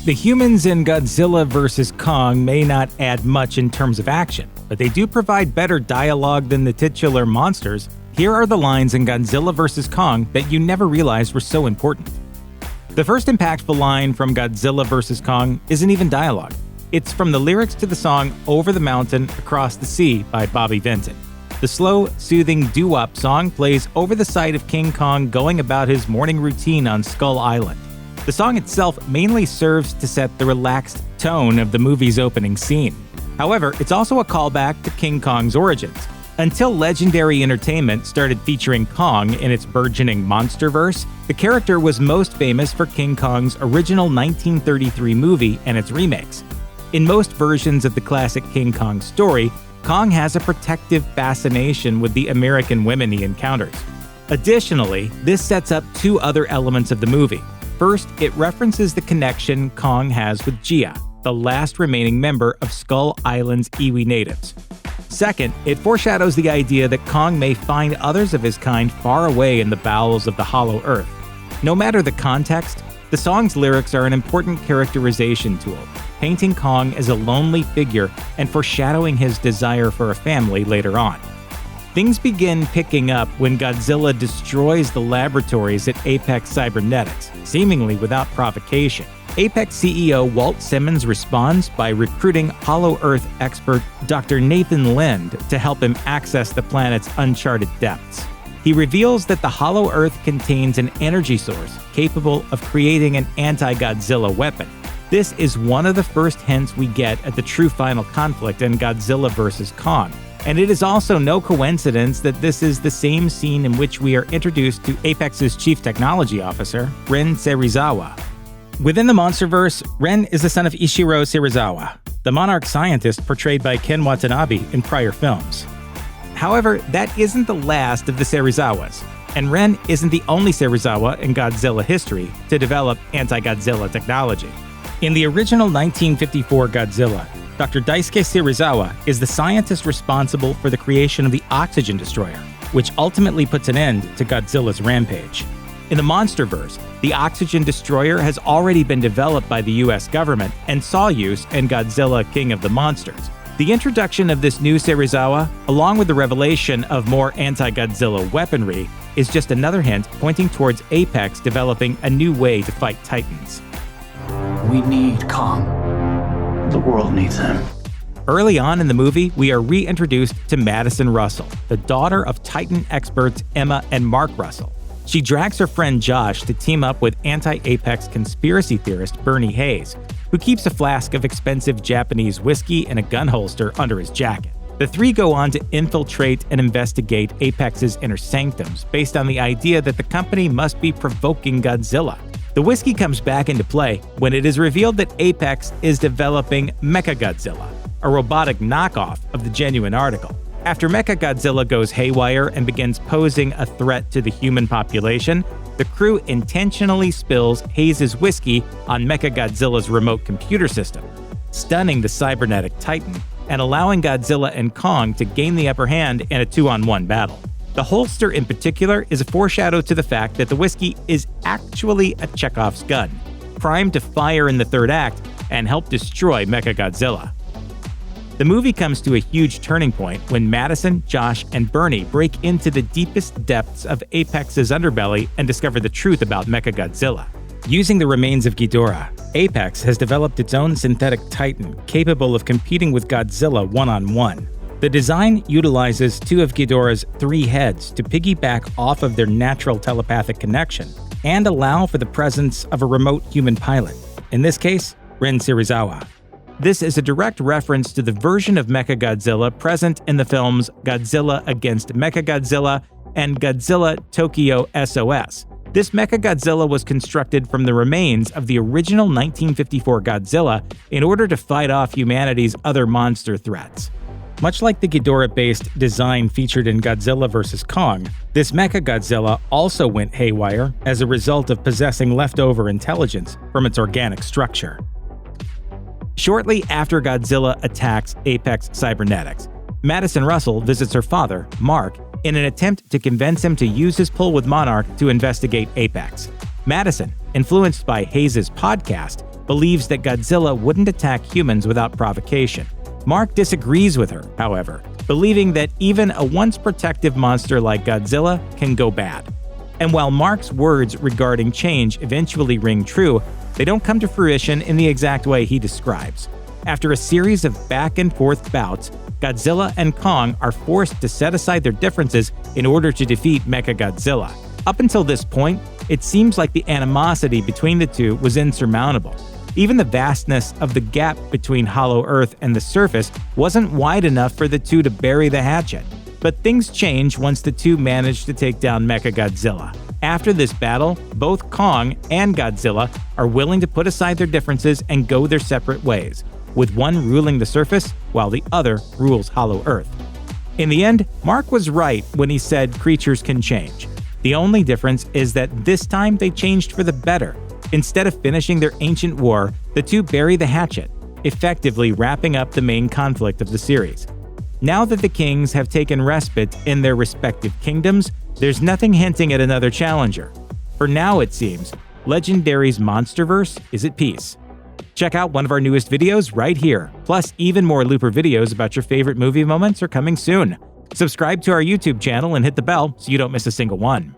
The humans in Godzilla vs. Kong may not add much in terms of action, but they do provide better dialogue than the titular monsters. Here are the lines in Godzilla vs. Kong that you never realized were so important. The first impactful line from Godzilla vs. Kong isn't even dialogue. It's from the lyrics to the song Over the Mountain, Across the Sea by Bobby Vinton. The slow, soothing doo-wop song plays over the sight of King Kong going about his morning routine on Skull Island. The song itself mainly serves to set the relaxed tone of the movie's opening scene. However, it's also a callback to King Kong's origins. Until Legendary Entertainment started featuring Kong in its burgeoning monsterverse, the character was most famous for King Kong's original 1933 movie and its remakes. In most versions of the classic King Kong story, Kong has a protective fascination with the American women he encounters. Additionally, this sets up two other elements of the movie. First, it references the connection Kong has with Jia, the last remaining member of Skull Island's Iwi natives. Second, it foreshadows the idea that Kong may find others of his kind far away in the bowels of the Hollow Earth. No matter the context, the song's lyrics are an important characterization tool, painting Kong as a lonely figure and foreshadowing his desire for a family later on. Things begin picking up when Godzilla destroys the laboratories at Apex Cybernetics, seemingly without provocation. Apex CEO Walt Simmons responds by recruiting Hollow Earth expert Dr. Nathan Lind to help him access the planet's uncharted depths. He reveals that the Hollow Earth contains an energy source capable of creating an anti-Godzilla weapon. This is one of the first hints we get at the true final conflict in Godzilla vs. Kong. And it is also no coincidence that this is the same scene in which we are introduced to Apex's chief technology officer, Ren Serizawa. Within the Monsterverse, Ren is the son of Ishiro Serizawa, the monarch scientist portrayed by Ken Watanabe in prior films. However, that isn't the last of the Serizawas, and Ren isn't the only Serizawa in Godzilla history to develop anti-Godzilla technology. In the original 1954 Godzilla, Dr. Daisuke Serizawa is the scientist responsible for the creation of the Oxygen Destroyer, which ultimately puts an end to Godzilla's rampage. In the Monsterverse, the Oxygen Destroyer has already been developed by the US government and saw use in Godzilla King of the Monsters. The introduction of this new Serizawa, along with the revelation of more anti-Godzilla weaponry, is just another hint pointing towards Apex developing a new way to fight Titans. We need Kong. The world needs him. Early on in the movie, we are reintroduced to Madison Russell, the daughter of Titan experts Emma and Mark Russell. She drags her friend Josh to team up with anti-Apex conspiracy theorist Bernie Hayes, who keeps a flask of expensive Japanese whiskey and a gun holster under his jacket. The three go on to infiltrate and investigate Apex's inner sanctums based on the idea that the company must be provoking Godzilla. The whiskey comes back into play when it is revealed that Apex is developing Mechagodzilla, a robotic knockoff of the genuine article. After Mechagodzilla goes haywire and begins posing a threat to the human population, the crew intentionally spills Hayes' whiskey on Mechagodzilla's remote computer system, stunning the cybernetic Titan and allowing Godzilla and Kong to gain the upper hand in a 2-on-1 battle. The holster in particular is a foreshadow to the fact that the whiskey is actually a Chekhov's gun, primed to fire in the third act and help destroy Mechagodzilla. The movie comes to a huge turning point when Madison, Josh, and Bernie break into the deepest depths of Apex's underbelly and discover the truth about Mechagodzilla. Using the remains of Ghidorah, Apex has developed its own synthetic titan capable of competing with Godzilla one-on-one. The design utilizes two of Ghidorah's 3 heads to piggyback off of their natural telepathic connection and allow for the presence of a remote human pilot, in this case, Ren Serizawa. This is a direct reference to the version of Mechagodzilla present in the films Godzilla Against Mechagodzilla and Godzilla Tokyo SOS. This Mechagodzilla was constructed from the remains of the original 1954 Godzilla in order to fight off humanity's other monster threats. Much like the Ghidorah-based design featured in Godzilla vs. Kong, this Mechagodzilla also went haywire as a result of possessing leftover intelligence from its organic structure. Shortly after Godzilla attacks Apex Cybernetics, Madison Russell visits her father, Mark, in an attempt to convince him to use his pull with Monarch to investigate Apex. Madison, influenced by Hayes' podcast, believes that Godzilla wouldn't attack humans without provocation. Mark disagrees with her, however, believing that even a once protective monster like Godzilla can go bad. And while Mark's words regarding change eventually ring true, they don't come to fruition in the exact way he describes. After a series of back-and-forth bouts, Godzilla and Kong are forced to set aside their differences in order to defeat Mechagodzilla. Up until this point, it seems like the animosity between the two was insurmountable. Even the vastness of the gap between Hollow Earth and the surface wasn't wide enough for the two to bury the hatchet. But things change once the two manage to take down Mechagodzilla. After this battle, both Kong and Godzilla are willing to put aside their differences and go their separate ways, with one ruling the surface while the other rules Hollow Earth. In the end, Mark was right when he said creatures can change. The only difference is that this time they changed for the better. Instead of finishing their ancient war, the two bury the hatchet, effectively wrapping up the main conflict of the series. Now that the kings have taken respite in their respective kingdoms, there's nothing hinting at another challenger. For now, it seems, Legendary's Monsterverse is at peace. Check out one of our newest videos right here. Plus, even more Looper videos about your favorite movie moments are coming soon. Subscribe to our YouTube channel and hit the bell so you don't miss a single one.